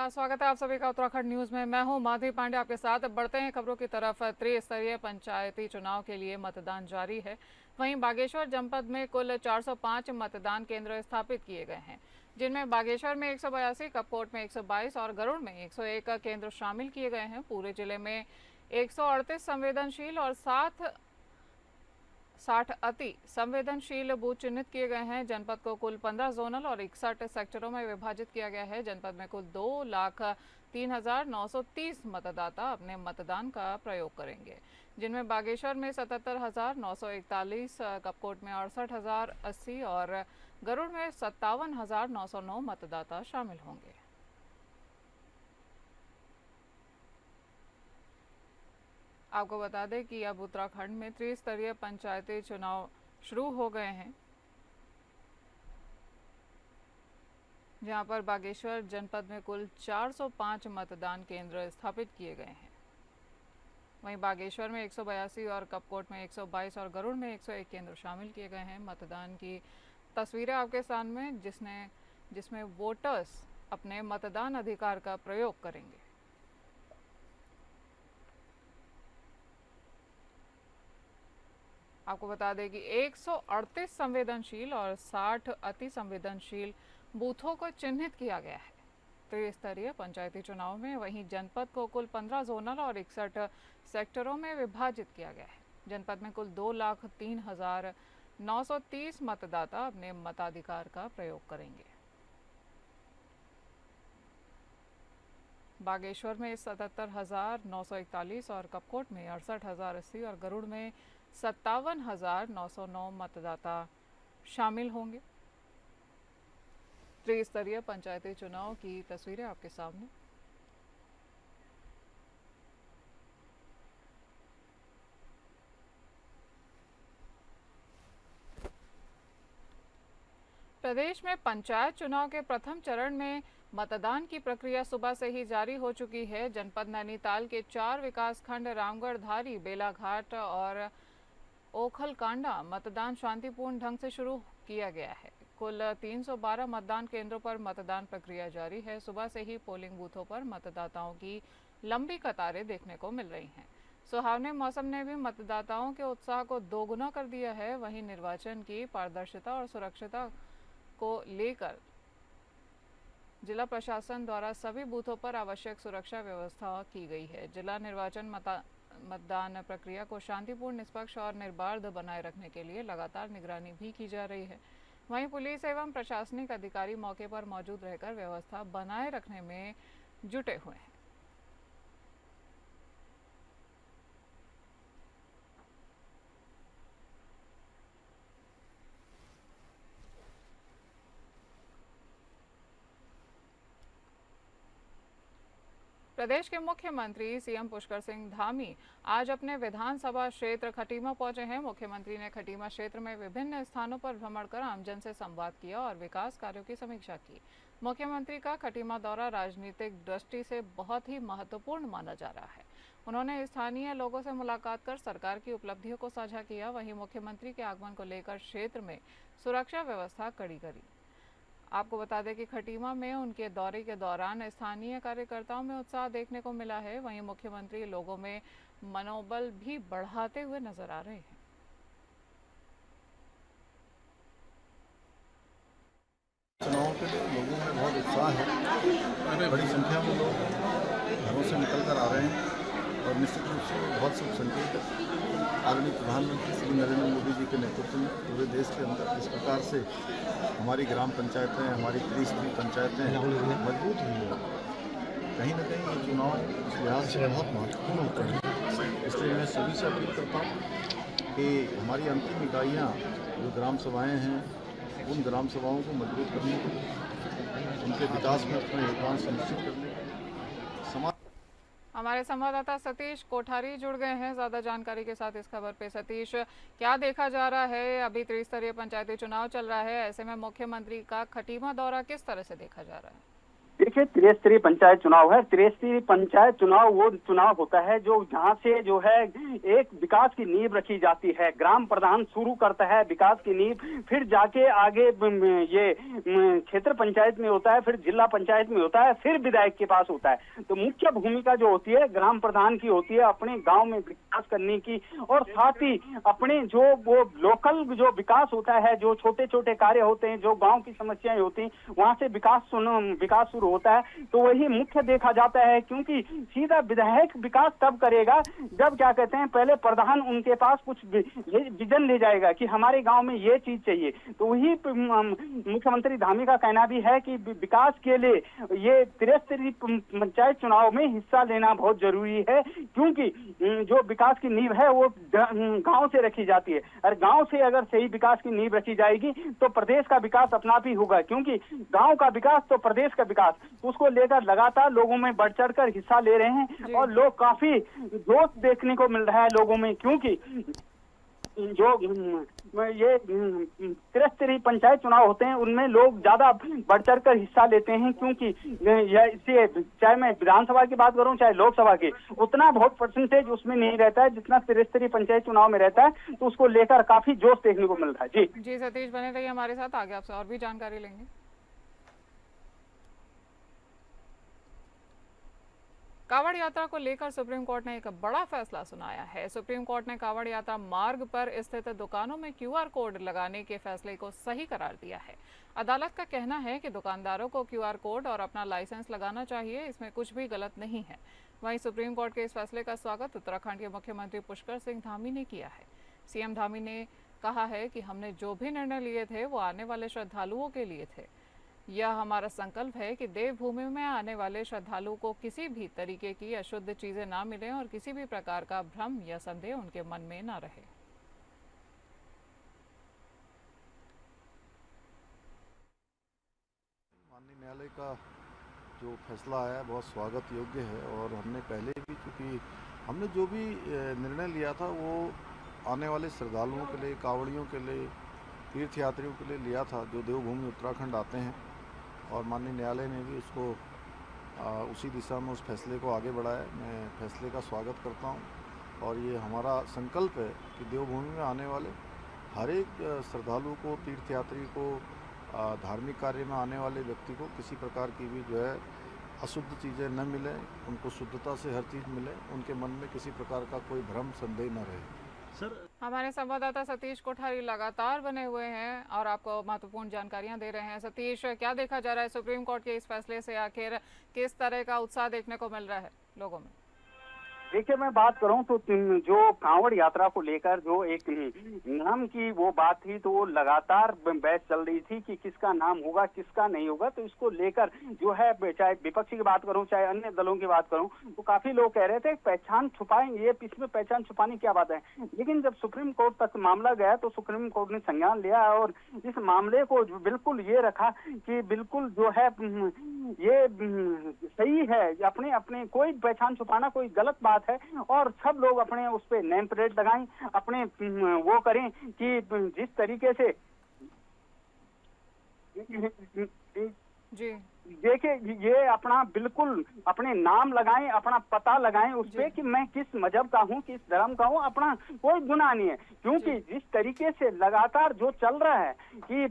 नमस्कार, स्वागत है आप सभी का उत्तराखंड न्यूज में। मैं हूं माधवी पांडे, आपके साथ बढ़ते हैं खबरों की तरफ। त्रिस्तरीय पंचायती चुनाव के लिए मतदान जारी है। वहीं बागेश्वर जनपद में कुल 405 मतदान केंद्र स्थापित किए गए हैं, जिनमें बागेश्वर में 182, कपकोट में 122 और गरुड़ में 101 केंद्र शामिल किए गए हैं। पूरे जिले में 138 संवेदनशील और 60 अति संवेदनशील बूथ चिन्हित किए गए हैं। जनपद को कुल 15 जोनल और 61 सेक्टरों में विभाजित किया गया है। जनपद में कुल 2,03,930 मतदाता अपने मतदान का प्रयोग करेंगे, जिनमें बागेश्वर में 77,941, कपकोट में 68,080 और गरुड़ में 57,909 मतदाता शामिल होंगे। आपको बता दें कि अब उत्तराखंड में त्रिस्तरीय पंचायती चुनाव शुरू हो गए हैं, जहां पर बागेश्वर जनपद में कुल 405 मतदान केंद्र स्थापित किए गए हैं। वहीं बागेश्वर में 182 और कपकोट में 122 और गरुड़ में 101 केंद्र शामिल किए गए हैं। मतदान की तस्वीरें आपके सामने, जिसमें वोटर्स अपने मतदान अधिकार का प्रयोग करेंगे। आपको बता दें कि 138 संवेदनशील और 60 अति संवेदनशील बूथों को चिन्हित किया गया है त्रिस्तरीय पंचायती चुनाव में। वहीं जनपद को कुल 15 जोनल और 61 सेक्टरों में विभाजित किया गया है। जनपद में कुल 2,03,930 मतदाता अपने मताधिकार का प्रयोग करेंगे। बागेश्वर में 77,941 और कपकोट में 68,080 और गरुड़ में 57,909 मतदाता शामिल होंगे। त्रिस्तरीय पंचायती चुनाव की तस्वीरें आपके सामने। प्रदेश में पंचायत चुनाव के प्रथम चरण में मतदान की प्रक्रिया सुबह से ही जारी हो चुकी है। जनपद नैनीताल के 4 विकासखंड रामगढ़, धारी, बेलाघाट और ओखलकांडा मतदान शांतिपूर्ण ढंग से शुरू किया गया है। कुल 312 मतदान केंद्रों पर मतदान प्रक्रिया जारी है। सुबह से ही पोलिंग बूथों पर मतदाताओं की लंबी कतारें देखने को मिल रही हैं। सुहावने मौसम ने भी मतदाताओं के उत्साह को दोगुना कर दिया है। वहीं निर्वाचन की पारदर्शिता और सुरक्षिता को लेकर जिला प्रशासन द्वारा सभी बूथों पर आवश्यक सुरक्षा व्यवस्था की गई है। जिला निर्वाचन मतदान प्रक्रिया को शांतिपूर्ण, निष्पक्ष और निर्बाध बनाए रखने के लिए लगातार निगरानी भी की जा रही है। वहीं पुलिस एवं प्रशासनिक अधिकारी मौके पर मौजूद रहकर व्यवस्था बनाए रखने में जुटे हुए हैं। प्रदेश के मुख्यमंत्री सीएम पुष्कर सिंह धामी आज अपने विधानसभा क्षेत्र खटीमा पहुंचे हैं। मुख्यमंत्री ने खटीमा क्षेत्र में विभिन्न स्थानों पर भ्रमण कर आमजन से संवाद किया और विकास कार्यों की समीक्षा की। मुख्यमंत्री का खटीमा दौरा राजनीतिक दृष्टि से बहुत ही महत्वपूर्ण माना जा रहा है। उन्होंने स्थानीय लोगों से मुलाकात कर सरकार की उपलब्धियों को साझा किया। वहीं मुख्यमंत्री के आगमन को लेकर क्षेत्र में सुरक्षा व्यवस्था कड़ी करी। आपको बता दें कि खटीमा में उनके दौरे के दौरान स्थानीय कार्यकर्ताओं में उत्साह देखने को मिला है। वहीं मुख्यमंत्री लोगों में मनोबल भी बढ़ाते हुए नजर आ रहे हैं। चुनाव के लिए लोगों में बहुत उत्साह है। बड़ी संख्या में लोग घरों से निकल कर आ रहे हैं और निश्चित रूप से बहुत शुभ संकेत है। आदरणीय प्रधानमंत्री श्री नरेंद्र मोदी जी के नेतृत्व में पूरे देश के अंदर इस प्रकार से हमारी ग्राम पंचायतें, हमारी त्रिस्तरीय पंचायतें मजबूत हुई है। कहीं न कहीं ये चुनाव इस लिहाज से बहुत महत्वपूर्ण होते हैं। इसलिए मैं सभी से अपील करता हूँ कि हमारी अंतिम इकाइयाँ जो ग्राम सभाएँ हैं, उन ग्राम सभाओं को मजबूत करने के लिए, उनके विकास में अपना योगदान सुनिश्चित करने के लिए हमारे संवाददाता सतीश कोठारी जुड़ गए हैं ज्यादा जानकारी के साथ इस खबर पे। सतीश, क्या देखा जा रहा है? अभी त्रिस्तरीय पंचायती चुनाव चल रहा है, ऐसे में मुख्यमंत्री का खटीमा दौरा किस तरह से देखा जा रहा है? देखिए, त्रिस्तरीय पंचायत चुनाव है। त्रिस्तरीय पंचायत चुनाव वो चुनाव होता है जो जहां से जो है एक विकास की नींव रखी जाती है। ग्राम प्रधान शुरू करता है विकास की नींव, फिर जाके आगे ये क्षेत्र पंचायत में होता है, फिर जिला पंचायत में होता है, फिर विधायक के पास होता है। तो मुख्य भूमिका जो होती है ग्राम प्रधान की होती है अपने गाँव में विकास करने की, और साथ ही अपने जो वो लोकल जो विकास होता है, जो छोटे छोटे कार्य होते हैं, जो गांव की समस्याएं होती हैं, वहां से विकास शुरू होता है। तो वही मुख्य देखा जाता है, क्योंकि सीधा विधायक विकास तब करेगा जब क्या कहते हैं पहले प्रधान उनके पास कुछ विजन ले जाएगा कि हमारे गांव में ये चीज चाहिए। तो वही मुख्यमंत्री धामी का कहना भी है कि विकास के लिए ये त्रिस्तरीय पंचायत चुनाव में हिस्सा लेना बहुत जरूरी है, क्योंकि जो विकास की नींव है वो गांव से रखी जाती है, और गांव से अगर सही विकास की नींव रखी जाएगी तो प्रदेश का विकास अपना आप ही होगा, क्योंकि गांव का विकास तो प्रदेश का विकास, उसको लेकर लगातार लोगों में बढ़ चढ़कर हिस्सा ले रहे हैं और लोग काफी जोश देखने को मिल रहा है लोगों में, क्योंकि जो ये त्रिस्तरीय पंचायत चुनाव होते हैं उनमें लोग ज्यादा बढ़ चढ़ कर हिस्सा लेते हैं, क्योंकि इससे चाहे मैं विधानसभा की बात करूं चाहे लोकसभा की, उतना बहुत परसेंटेज उसमें नहीं रहता है जितना त्रिस्तरीय पंचायत चुनाव में रहता है। तो उसको लेकर काफी जोश देखने को मिल रहा है। जी सतीश, बने रहिए हमारे साथ, आगे आपसे और भी जानकारी लेंगे। कांवड़ यात्रा को लेकर सुप्रीम कोर्ट ने एक बड़ा फैसला सुनाया है। सुप्रीम कोर्ट ने कांवड़ यात्रा मार्ग पर स्थित दुकानों में क्यूआर कोड लगाने के फैसले को सही करार दिया है। अदालत का कहना है कि दुकानदारों को क्यूआर कोड और अपना लाइसेंस लगाना चाहिए, इसमें कुछ भी गलत नहीं है। वहीं सुप्रीम कोर्ट के इस फैसले का स्वागत उत्तराखंड के मुख्यमंत्री पुष्कर सिंह धामी ने किया है। सीएम धामी ने कहा है कि हमने जो भी निर्णय लिए थे वो आने वाले श्रद्धालुओं के लिए थे। यह हमारा संकल्प है कि देवभूमि में आने वाले श्रद्धालुओं को किसी भी तरीके की अशुद्ध चीजें ना मिलें और किसी भी प्रकार का भ्रम या संदेह उनके मन में ना रहे। माननीय न्यायालय का जो फैसला आया बहुत स्वागत योग्य है, और हमने पहले भी चूँकि हमने जो भी निर्णय लिया था वो आने वाले श्रद्धालुओं के लिए, कांवड़ियों के लिए, तीर्थयात्रियों के लिए लिया था जो देवभूमि उत्तराखंड आते हैं, और माननीय न्यायालय ने भी उसको उसी दिशा में उस फैसले को आगे बढ़ाया। मैं फैसले का स्वागत करता हूं, और ये हमारा संकल्प है कि देवभूमि में आने वाले हर एक श्रद्धालु को, तीर्थयात्री को, धार्मिक कार्य में आने वाले व्यक्ति को किसी प्रकार की भी जो है अशुद्ध चीज़ें न मिले, उनको शुद्धता से हर चीज़ मिले, उनके मन में किसी प्रकार का कोई भ्रम संदेह न रहे। हमारे संवाददाता सतीश कोठारी लगातार बने हुए हैं और आपको महत्वपूर्ण जानकारियां दे रहे हैं। सतीश, क्या देखा जा रहा है सुप्रीम कोर्ट के इस फैसले से, आखिर किस तरह का उत्साह देखने को मिल रहा है लोगों में? देखिए, मैं बात करूं तो जो कांवड़ यात्रा को लेकर जो एक नाम की वो बात थी, तो वो लगातार बहस चल रही थी कि किसका नाम होगा किसका नहीं होगा। तो इसको लेकर जो है, चाहे विपक्षी की बात करूं चाहे अन्य दलों की बात करूं, तो काफी लोग कह रहे थे पहचान छुपाएंगे, ये इसमें पहचान छुपाने की क्या बात है। लेकिन जब सुप्रीम कोर्ट तक मामला गया तो सुप्रीम कोर्ट ने संज्ञान लिया और इस मामले को बिल्कुल ये रखा कि बिल्कुल जो है ये सही है, अपने अपने कोई पहचान छुपाना कोई गलत बात है, और सब लोग अपने उस पे नेम प्लेट लगाएं, अपने वो करें कि जिस तरीके से जी देखिए ये अपना बिल्कुल अपने नाम लगाएं, अपना पता लगाएं उस पे कि मैं किस मजहब का हूँ, किस धर्म का हूँ, अपना कोई गुनाह नहीं है। क्योंकि जिस तरीके से लगातार जो चल रहा है कि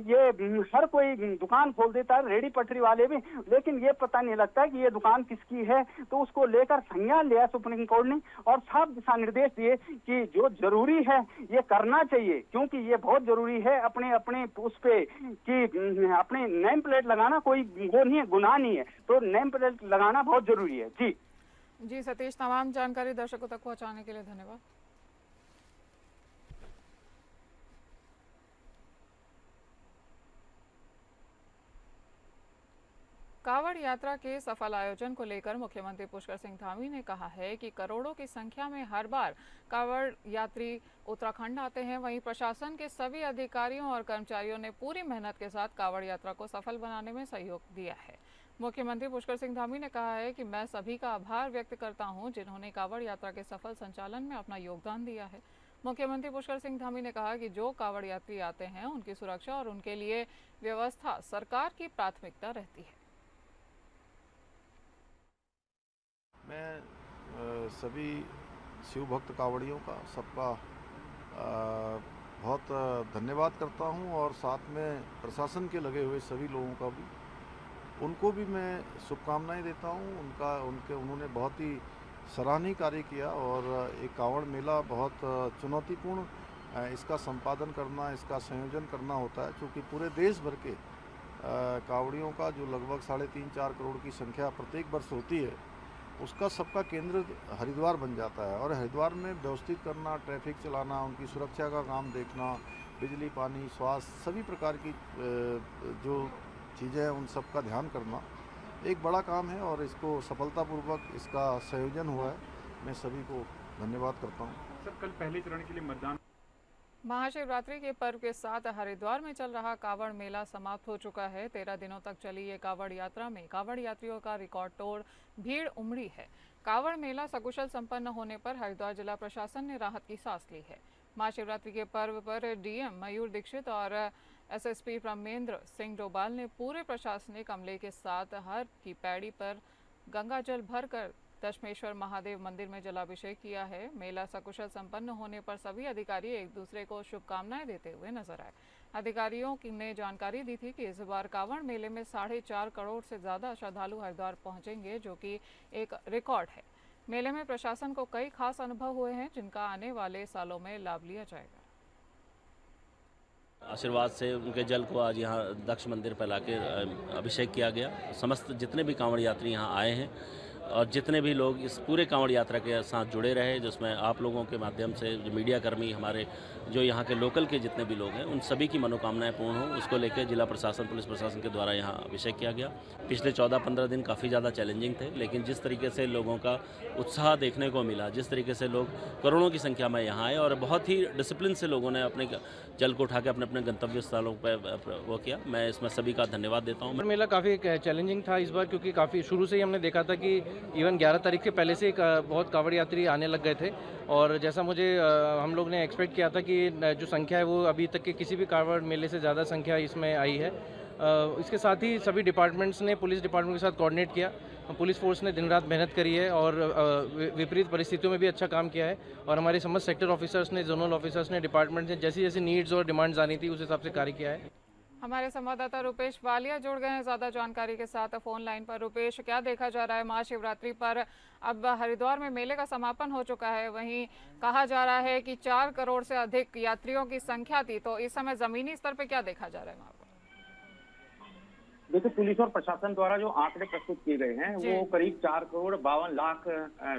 ये हर कोई दुकान खोल देता है, रेडी पटरी वाले भी, लेकिन ये पता नहीं लगता कि ये दुकान किसकी है। तो उसको लेकर संज्ञान लिया सुप्रीम कोर्ट ने और साफ दिशा निर्देश दिए कि जो जरूरी है ये करना चाहिए, क्योंकि ये बहुत जरूरी है। अपने अपने उस पे कि अपने नेम प्लेट लगाना कोई वो नहीं है, गुनाह नहीं है, तो नेम प्लेट लगाना बहुत जरूरी है। जी सतीश, तमाम जानकारी दर्शकों तक पहुंचाने के लिए धन्यवाद। कांवड़ यात्रा के सफल आयोजन को लेकर मुख्यमंत्री पुष्कर सिंह धामी ने कहा है कि करोड़ों की संख्या में हर बार कांवड़ यात्री उत्तराखंड आते हैं। वहीं प्रशासन के सभी अधिकारियों और कर्मचारियों ने पूरी मेहनत के साथ कांवड़ यात्रा को सफल बनाने में सहयोग दिया है। मुख्यमंत्री पुष्कर सिंह धामी ने कहा है कि मैं सभी का आभार व्यक्त करता हूं जिन्होंने कांवड़ यात्रा के सफल संचालन में अपना योगदान दिया है। मुख्यमंत्री पुष्कर सिंह धामी ने कहा कि जो कांवड़ यात्री आते हैं उनकी सुरक्षा और उनके लिए व्यवस्था सरकार की प्राथमिकता रहती है। मैं सभी शिव भक्त कांवड़ियों का सबका बहुत धन्यवाद करता हूं और साथ में प्रशासन के लगे हुए सभी लोगों का भी, उनको भी मैं शुभकामनाएं देता हूं। उन्होंने बहुत ही सराहनीय कार्य किया और एक कांवड़ मेला बहुत चुनौतीपूर्ण इसका संपादन करना, इसका संयोजन करना होता है, क्योंकि पूरे देश भर के कांवड़ियों का जो लगभग 3.5-4 करोड़ की संख्या प्रत्येक वर्ष होती है, उसका सबका केंद्र हरिद्वार बन जाता है। और हरिद्वार में व्यवस्थित करना, ट्रैफिक चलाना, उनकी सुरक्षा का काम देखना, बिजली, पानी, स्वास्थ्य, सभी प्रकार की जो चीज़ें हैं उन सब का ध्यान करना एक बड़ा काम है और इसको सफलतापूर्वक इसका संयोजन हुआ है। मैं सभी को धन्यवाद करता हूँ। सर, कल पहले चरण के लिए मतदान। महाशिवरात्रि के पर्व के साथ हरिद्वार में चल रहा कांवड़ मेला समाप्त हो चुका है। 13 दिनों तक चली ये कांवड़ यात्रा में कांवड़ यात्रियों का रिकॉर्ड तोड़ भीड़ उमड़ी है। कांवड़ मेला सकुशल संपन्न होने पर हरिद्वार जिला प्रशासन ने राहत की सांस ली है। महाशिवरात्रि के पर्व पर डीएम मयूर दीक्षित और एसएसपी ब्रह्मेंद्र सिंह डोभाल ने पूरे प्रशासनिक अमले के साथ हर की पैड़ी पर गंगाजल भरकर दशमेश्वर महादेव मंदिर में जलाभिषेक किया है। मेला सकुशल संपन्न होने पर सभी अधिकारी एक दूसरे को शुभकामनाएं देते हुए नजर आए। अधिकारियों ने जानकारी दी थी कि इस बार कांवड़ मेले में 4.5 करोड़ से ज्यादा श्रद्धालु हरिद्वार पहुंचेंगे, जो कि एक रिकॉर्ड है। मेले में प्रशासन को कई खास अनुभव हुए हैं, जिनका आने वाले सालों में लाभ लिया जाएगा। आशीर्वाद से उनके जल को आज यहाँ दक्ष मंदिर पर लाके अभिषेक किया गया। समस्त जितने भी कांवड़ यात्री यहाँ आए हैं और जितने भी लोग इस पूरे कांवड़ यात्रा के साथ जुड़े रहे, जिसमें आप लोगों के माध्यम से जो मीडिया कर्मी, हमारे जो यहाँ के लोकल के जितने भी लोग हैं, उन सभी की मनोकामनाएं पूर्ण हों, उसको लेकर जिला प्रशासन, पुलिस प्रशासन के द्वारा यहाँ अभिषेक किया गया। पिछले 14-15 दिन काफ़ी ज़्यादा चैलेंजिंग थे, लेकिन जिस तरीके से लोगों का उत्साह देखने को मिला, जिस तरीके से लोग करोड़ों की संख्या में यहाँ आए और बहुत ही डिसिप्लिन से लोगों ने अपने जल को उठा के अपने अपने गंतव्य स्थलों पर वो किया, मैं इसमें सभी का धन्यवाद देता हूँ। मेला काफ़ी चैलेंजिंग था इस बार, क्योंकि काफ़ी शुरू से ही हमने देखा था कि इवन 11 तारीख के पहले से बहुत कांवड़ यात्री आने लग गए थे और जैसा मुझे हम लोग ने एक्सपेक्ट किया था कि जो संख्या है वो अभी तक के किसी भी कांवड़ मेले से ज़्यादा संख्या इसमें आई है। इसके साथ ही सभी डिपार्टमेंट्स ने पुलिस डिपार्टमेंट के साथ कोऑर्डिनेट किया। पुलिस फोर्स ने दिन रात मेहनत करी है और विपरीत परिस्थितियों में भी अच्छा काम किया है और हमारे समस्त सेक्टर ऑफिसर्स ने, जोनल ऑफिसर्स ने, डिपार्टमेंट ने जैसी जैसी नीड्स और डिमांड्स आनी थी उस हिसाब से कार्य किया है। हमारे संवाददाता रुपेश वालिया जुड़ गए हैं ज्यादा जानकारी के साथ फोन लाइन पर। रुपेश, क्या देखा जा रहा है महाशिवरात्रि पर? अब हरिद्वार में मेले का समापन हो चुका है, वहीं कहा जा रहा है कि 4 करोड़ से अधिक यात्रियों की संख्या थी, तो इस समय जमीनी स्तर पर क्या देखा जा रहा है वहाँ पर? देखिए, पुलिस और प्रशासन द्वारा जो आंकड़े प्रस्तुत किए गए हैं वो करीब 4 करोड़ 52 लाख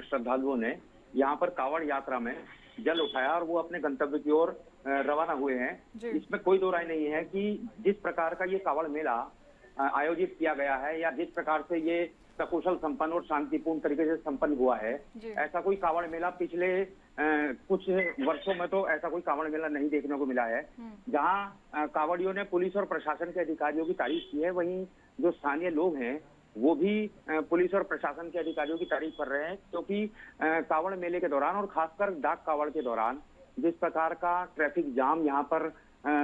श्रद्धालुओं ने यहाँ पर कांवड़ यात्रा में जल उठाया और वो अपने गंतव्य की ओर रवाना हुए हैं। इसमें कोई दो राय नहीं है कि जिस प्रकार का ये कांवड़ मेला आयोजित किया गया है या जिस प्रकार से ये सकुशल संपन्न और शांतिपूर्ण तरीके से संपन्न हुआ है, ऐसा कोई कांवड़ मेला पिछले कुछ वर्षों में तो ऐसा कोई कांवड़ मेला नहीं देखने को मिला है। जहां कांवड़ियों ने पुलिस और प्रशासन के अधिकारियों की तारीफ की है, वहीं जो स्थानीय लोग हैं वो भी पुलिस और प्रशासन के अधिकारियों की तारीफ कर रहे हैं, क्योंकि कांवड़ मेले के दौरान और खासकर डाक कांवड़ के दौरान जिस प्रकार का ट्रैफिक जाम यहाँ पर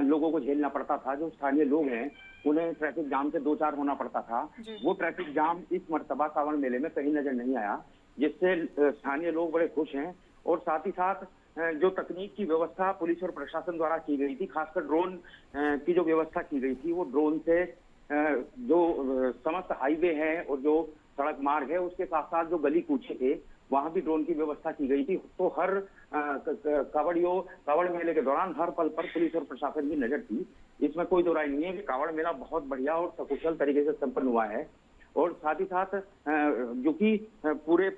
लोगों को झेलना पड़ता था, जो स्थानीय लोग हैं उन्हें ट्रैफिक जाम से 2-4 होना पड़ता था, वो ट्रैफिक जाम इस मर्तबा कांवड़ मेले में कहीं नजर नहीं आया, जिससे स्थानीय लोग बड़े खुश हैं। और साथ ही साथ जो तकनीक की व्यवस्था पुलिस और प्रशासन द्वारा की गई थी, खासकर ड्रोन की जो व्यवस्था की गई थी, वो ड्रोन से जो समस्त हाईवे है और जो सड़क मार्ग है उसके साथ साथ जो गली कूचे थे वहां भी ड्रोन की व्यवस्था की गई थी। तो हर कांवड़ मेले के दौरान हर पल पर पुलिस और प्रशासन की नजर थी। इसमें कोई दो राय नहीं है कि कांवड़ मेला बहुत बढ़िया और सकुशल तरीके से संपन्न हुआ है। और साथ ही साथ जो कि पूरे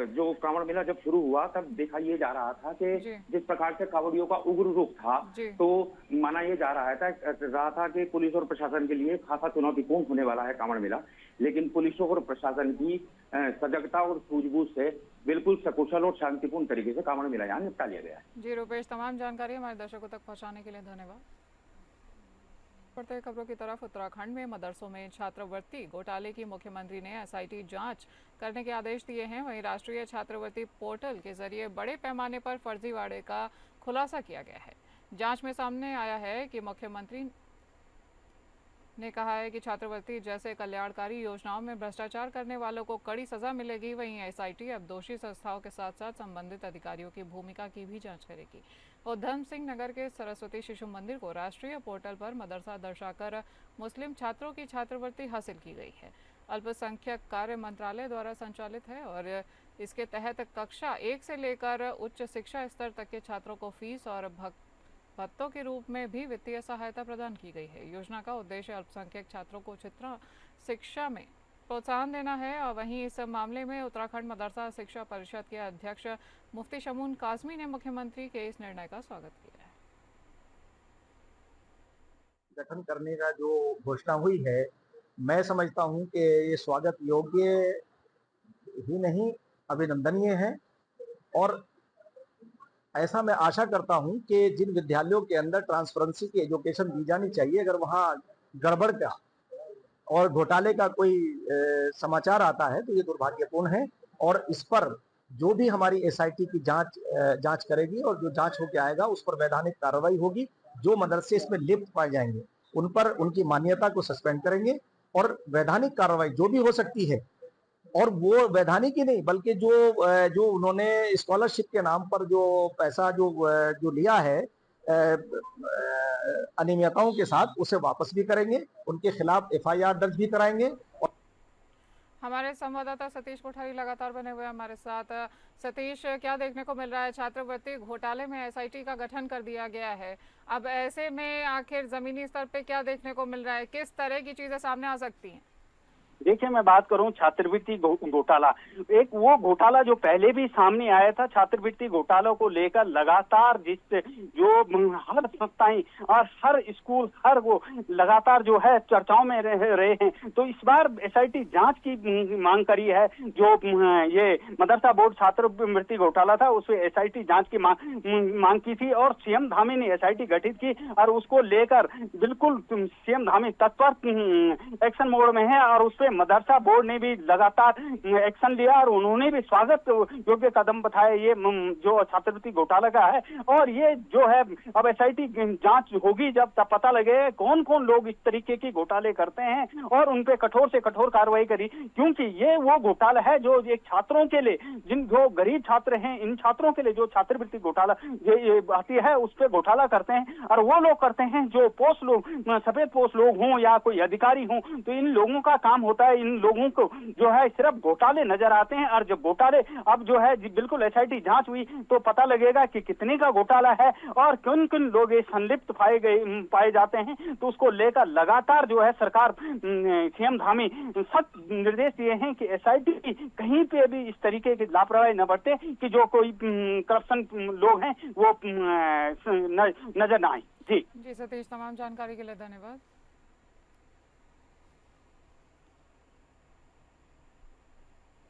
जो कांवड़ मेला जब शुरू हुआ तब देखा ये जा रहा था कि जिस प्रकार से कांवड़ियों का उग्र रुख था, तो माना ये जा रहा था कि पुलिस और प्रशासन के लिए खासा चुनौतीपूर्ण होने वाला है कांवड़ मेला, लेकिन पुलिस और प्रशासन की सजगता और सूझबूझ से बिल्कुल सकुशल और शांतिपूर्ण तरीके से कांवड़ मेला यहाँ निपटा लिया गया है। जी रुपेश, तमाम जानकारी हमारे दर्शकों तक पहुँचाने के लिए धन्यवाद। बढ़ते खबरों की तरफ, उत्तराखंड में मदरसों में छात्रवृत्ति घोटाले की मुख्यमंत्री ने एसआईटी जांच करने के आदेश दिए हैं। वहीं राष्ट्रीय छात्रवृत्ति पोर्टल के जरिए बड़े पैमाने पर फर्जीवाड़े का खुलासा किया गया है। जांच में सामने आया है कि मुख्यमंत्री ने कहा है कि छात्रवृत्ति जैसे कल्याणकारी योजनाओं में भ्रष्टाचार करने वालों को कड़ी सजा मिलेगी। वहीं एसआईटी अब दोषी संस्थाओं के साथ साथ संबंधित अधिकारियों की भूमिका की भी जांच करेगी। उधम सिंह नगर के सरस्वती शिशु मंदिर को राष्ट्रीय पोर्टल पर मदरसा दर्शाकर मुस्लिम छात्रों की छात्रवृत्ति हासिल की गई है। अल्पसंख्यक कार्य मंत्रालय द्वारा संचालित है और इसके तहत कक्षा 1 से लेकर उच्च शिक्षा स्तर तक के छात्रों को फीस और भत्तों के रूप में भी वित्तीय सहायता प्रदान की गई है। योजना का उद्देश्य अल्पसंख्यक छात्रों को उच्च शिक्षा में प्रोत्साहन देना है। और वहीं इस मामले में उत्तराखंड मदरसा शिक्षा परिषद के अध्यक्ष मुफ्ती शमून काजमी ने मुख्यमंत्री के इस निर्णय का स्वागत किया है। गठन करने का जो घोषणा हुई है, मैं समझता हूं कि ये स्वागत योग्य ही नहीं अभिनंदनीय है। और ऐसा मैं आशा करता हूं कि जिन विद्यालयों के अंदर ट्रांसपेरेंसी की एजुकेशन दी जानी चाहिए, अगर वहां गड़बड़ का और घोटाले का कोई समाचार आता है तो ये दुर्भाग्यपूर्ण है। और इस पर जो भी हमारी एसआईटी की जांच करेगी और जो जांच होकर आएगा उस पर वैधानिक कार्रवाई होगी। जो मदरसे इसमें लिप्त पाए जाएंगे उन पर उनकी मान्यता को सस्पेंड करेंगे और वैधानिक कार्रवाई जो भी हो सकती है। और वो वैधानिक ही नहीं बल्कि जो उन्होंने स्कॉलरशिप के नाम पर जो पैसा जो लिया है अनियमितताओं के साथ, उसे वापस भी करेंगे, उनके खिलाफ एफआईआर दर्ज भी कराएंगे। हमारे संवाददाता सतीश कोठारी लगातार बने हुए हमारे साथ। सतीश, क्या देखने को मिल रहा है? छात्रवृत्ति घोटाले में एसआईटी का गठन कर दिया गया है। अब ऐसे में आखिर जमीनी स्तर पे क्या देखने को मिल रहा है? किस तरह की चीजें सामने आ सकती हैं? देखिए, मैं बात करूं छात्रवृत्ति घोटाला, एक वो घोटाला जो पहले भी सामने आया था। छात्रवृत्ति घोटालों को लेकर लगातार जो हर संस्थाएं और हर स्कूल हर वो लगातार जो है चर्चाओं में रहे हैं। तो इस बार एसआईटी जांच की मांग करी है। जो ये मदरसा बोर्ड छात्रवृत्ति घोटाला था उसमें एसआईटी जांच की मांग की थी और सीएम धामी ने एसआईटी गठित की और उसको लेकर बिल्कुल सीएम धामी तत्पर एक्शन मोड में है। और उस मदरसा बोर्ड ने भी लगातार एक्शन लिया और उन्होंने भी स्वागत योग्य कदम बताया ये जो छात्रवृत्ति घोटाला का है। और ये जो है अब एसआईटी जांच होगी, जब तब पता लगे कौन कौन लोग इस तरीके की घोटाले करते हैं और उन पे कठोर से कठोर कार्रवाई करी। क्योंकि ये वो घोटाला है जो एक छात्रों के लिए, जो गरीब छात्र हैं, इन छात्रों के लिए जो छात्रवृत्ति घोटाला ये आती है उस पर घोटाला करते हैं। और वो लोग करते हैं जो पोस्ट लोग, सफेद पोस्ट लोग हों या कोई अधिकारी हों, तो इन लोगों का काम होता है। इन लोगों को जो है सिर्फ घोटाले नजर आते हैं। और जब घोटाले अब जो है बिल्कुल एसआईटी जांच हुई तो पता लगेगा कि कितने का घोटाला है और किन किन लोग संलिप्त पाए जाते हैं। तो उसको लेकर लगातार जो है सरकार सीएम धामी सख्त निर्देश दिए हैं कि एसआईटी कहीं पे भी इस तरीके की लापरवाही न बरते कि जो कोई करप्शन लोग हैं वो नजर न आए। जी सतीश, तमाम जानकारी के लिए धन्यवाद।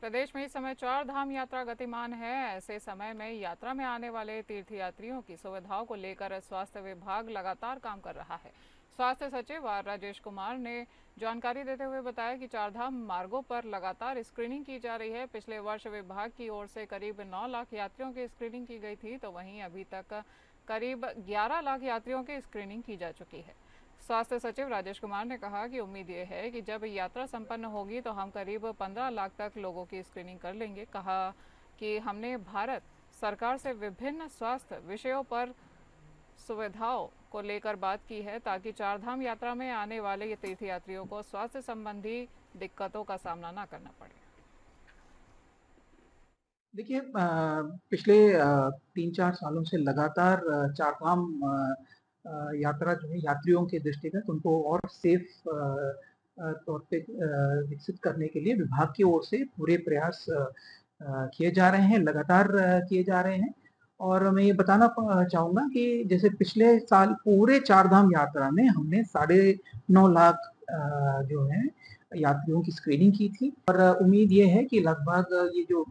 प्रदेश में इस समय 4 धाम यात्रा गतिमान है। ऐसे समय में यात्रा में आने वाले तीर्थयात्रियों की सुविधाओं को लेकर स्वास्थ्य विभाग लगातार काम कर रहा है। स्वास्थ्य सचिव आर राजेश कुमार ने जानकारी देते हुए बताया कि 4 धाम मार्गों पर लगातार स्क्रीनिंग की जा रही है। पिछले वर्ष विभाग की ओर से करीब 9 लाख यात्रियों की स्क्रीनिंग की गई थी, तो वहीं अभी तक करीब 11 लाख यात्रियों की स्क्रीनिंग की जा चुकी है। स्वास्थ्य सचिव राजेश कुमार ने कहा कि उम्मीद ये है कि जब यात्रा संपन्न होगी तो हम करीब 15 लाख तक लोगों की स्क्रीनिंग कर लेंगे। कहा कि हमने भारत सरकार से विभिन्न स्वास्थ्य विषयों पर सुविधाओं को लेकर बात की है ताकि 4 धाम यात्रा में आने वाले ये तीर्थयात्रियों को स्वास्थ्य संबंधी दिक्कतों का सामना न करना पड़े। देखिए, पिछले 3-4 सालों से लगातार 4 धाम यात्रा जो है यात्रियों के दृष्टिगत उनको और सेफ तौर पे विकसित करने के लिए विभाग की ओर से पूरे प्रयास किए जा रहे हैं, लगातार किए जा रहे हैं। और मैं ये बताना चाहूँगा कि जैसे पिछले साल पूरे 4 धाम यात्रा में हमने 9.5 लाख जो है यात्रियों की स्क्रीनिंग की थी। और उम्मीद ये है कि लगभग ये जो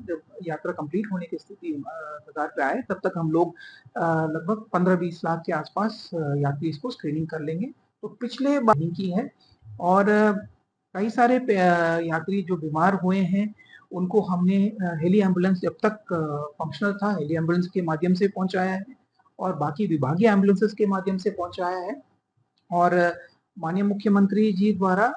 यात्रा कंप्लीट होने की स्थिति कगार पे आए तब तक हम लोग लगभग 15-20 लाख के आसपास यात्री इसको स्क्रीनिंग कर लेंगे। तो पिछले बार की है और कई सारे यात्री जो बीमार हुए हैं उनको हमने हेली एम्बुलेंस जब तक फंक्शनल था हेली एम्बुलेंस के माध्यम से पहुंचाया है और बाकी विभागीय एम्बुलेंसेस के माध्यम से पहुंचाया है। और माननीय मुख्यमंत्री जी द्वारा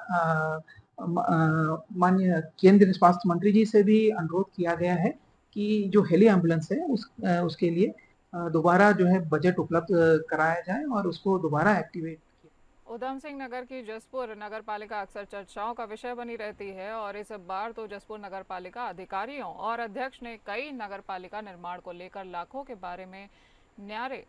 माननीय केंद्रीय स्वास्थ्य मंत्री जी से भी अनुरोध किया गया है कि जो हेली एम्बुलेंस है उसके लिए दोबारा जो है बजट उपलब्ध कराया जाए और उसको दोबारा एक्टिवेट। उधम सिंह नगर की जसपुर नगर पालिका अक्सर चर्चाओं का विषय बनी रहती है और इस बार तो जसपुर नगर पालिका अधिकारियों और अध्यक्ष ने कई नगर पालिका निर्माण को लेकर लाखों के बारे में न्यारे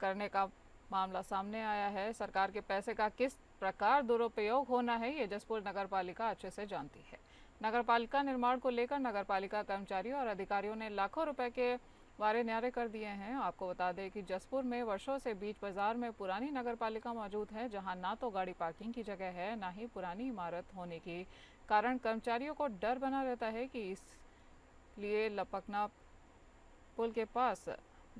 करने का मामला सामने आया है। सरकार के पैसे का किस प्रकार दुरुपयोग होना है, ये जसपुर नगर पालिका अच्छे से जानती है। नगर पालिका निर्माण को लेकर नगर पालिका कर्मचारियों और अधिकारियों ने लाखों रुपए के वारे न्यारे कर दिए हैं। आपको बता दें कि जसपुर में वर्षों से बीच बाजार में पुरानी नगर पालिका मौजूद है, जहां ना तो गाड़ी पार्किंग की जगह है, ना ही पुरानी इमारत होने के कारण कर्मचारियों को डर बना रहता है कि इसलिए लपकना पुल के पास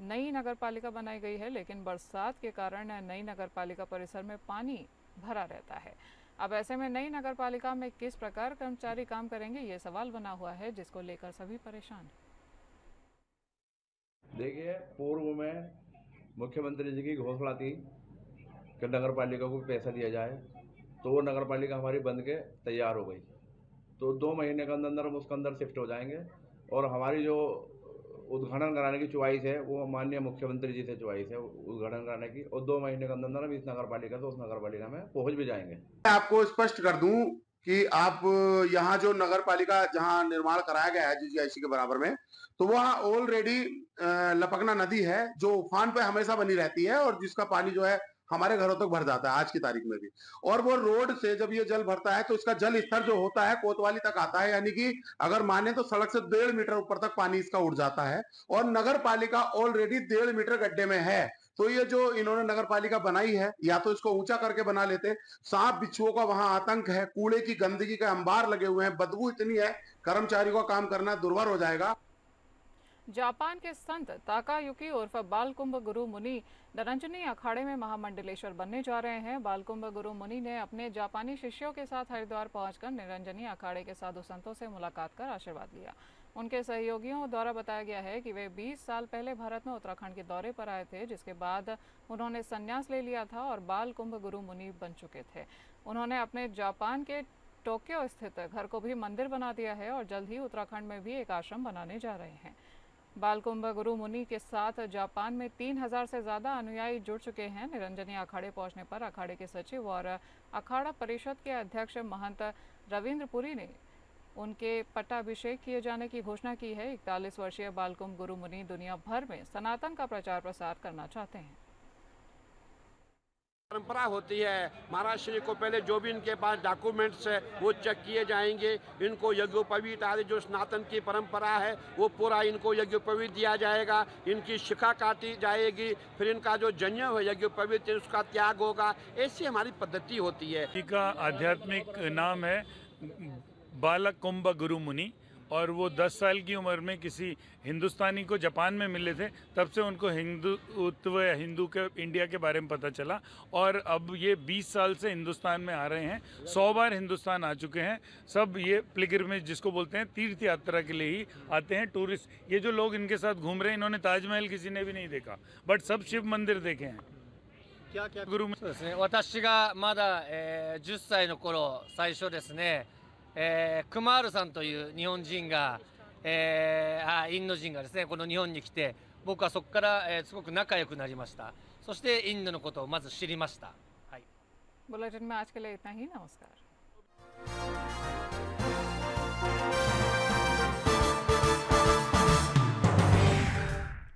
नई नगर पालिका बनाई गई है, लेकिन बरसात के कारण नई नगर पालिका परिसर में पानी भरा रहता है। अब ऐसे में नई नगर पालिका में किस प्रकार कर्मचारी काम करेंगे, ये सवाल बना हुआ है, जिसको लेकर सभी परेशान हैं। देखिए, पूर्व में मुख्यमंत्री जी की घोषणा थी कि नगर पालिका को पैसा दिया जाए, तो वो नगर पालिका हमारी बन के तैयार हो गई। तो 2 महीने के अंदर हम उसके अंदर शिफ्ट हो जाएंगे और हमारी जो उद्घाटन कराने की चॉइस है वो माननीय मुख्यमंत्री जी से चॉइस है उद्घाटन कराने की, और 2 महीने के अंदर हम इस नगर पालिका से उस नगर पालिका में पहुंच भी जाएंगे। मैं आपको स्पष्ट कर दूं कि आप यहाँ जो नगर पालिका जहाँ निर्माण कराया गया है जीजीआईसी के बराबर में, तो वहाँ ऑलरेडी लपकना नदी है जो उफान पे हमेशा बनी रहती है और जिसका पानी जो है हमारे घरों तक भर जाता है आज की तारीख में भी। और वो रोड से जब ये जल भरता है तो इसका जल स्तर जो होता है कोतवाली तक आता है, यानी कि अगर माने तो सड़क से 1.5 मीटर ऊपर तक पानी इसका उड़ जाता है। और नगर पालिका ऑलरेडी 1.5 मीटर गड्ढे में है। तो ये जो इन्होंने नगर पालिका बनाई है, या तो इसको ऊंचा करके बना लेते। सांप बिच्छुओं का वहां आतंक है, कूड़े की गंदगी के अंबार लगे हुए हैं, बदबू इतनी है, कर्मचारियों का काम करना दुर्भर हो जाएगा। जापान के संत ताकायुकी उर्फ बालकुंभ गुरु मुनि निरंजनी अखाड़े में महामंडलेश्वर बनने जा रहे हैं। बालकुंभ गुरु मुनि ने अपने जापानी शिष्यों के साथ हरिद्वार पहुंचकर निरंजनी अखाड़े के साधु संतों से मुलाकात कर आशीर्वाद लिया। उनके सहयोगियों द्वारा बताया गया है कि वे 20 साल पहले भारत में उत्तराखंड के दौरे पर आए थे, जिसके बाद उन्होंने संन्यास ले लिया था और बालकुंभ गुरु मुनि बन चुके थे। उन्होंने अपने जापान के टोक्यो स्थित घर को भी मंदिर बना दिया है और जल्द ही उत्तराखंड में भी एक आश्रम बनाने जा रहे हैं। बालकुंभ गुरु मुनि के साथ जापान में 3000 से ज़्यादा अनुयायी जुड़ चुके हैं। निरंजनी अखाड़े पहुंचने पर अखाड़े के सचिव और अखाड़ा परिषद के अध्यक्ष महंत रविंद्र पुरी ने उनके पट्टाभिषेक किए जाने की घोषणा की है। 41 वर्षीय बालकुंभ गुरु मुनि दुनिया भर में सनातन का प्रचार प्रसार करना चाहते हैं। परंपरा होती है, महाराज श्री को पहले जो भी इनके पास डॉक्यूमेंट्स है वो चेक किए जाएंगे। इनको यज्ञोपवीत आदि जो सनातन की परंपरा है वो पूरा इनको यज्ञोपवीत दिया जाएगा। इनकी शिखा काटी जाएगी, फिर इनका जो जन्य है यज्ञोपवीत उसका त्याग होगा। ऐसी हमारी पद्धति होती है। इनका आध्यात्मिक नाम है बालकुंभ गुरु मुनि और वो 10 साल की उम्र में किसी हिंदुस्तानी को जापान में मिले थे, तब से उनको हिंदुत्व या हिंदू के इंडिया के बारे में पता चला और अब ये 20 साल से हिंदुस्तान में आ रहे हैं। 100 बार हिंदुस्तान आ चुके हैं। सब ये पिलग्रिमेज जिसको बोलते हैं तीर्थ यात्रा के लिए ही आते हैं टूरिस्ट। ये जो लोग इनके साथ घूम रहे हैं, इन्होंने ताजमहल किसी ने भी नहीं देखा, बट सब शिव मंदिर देखे हैं। क्या क्या गुरु 私がまだ、10歳の頃最初ですね、クマールさんという日本人が、インド人がですねこの日本に来て、僕はそこから、すごく仲良くなりました。そしてインドのことをまず知りました。はい。बुलेटिन में आज के लिए इतना ही। नमस्कार।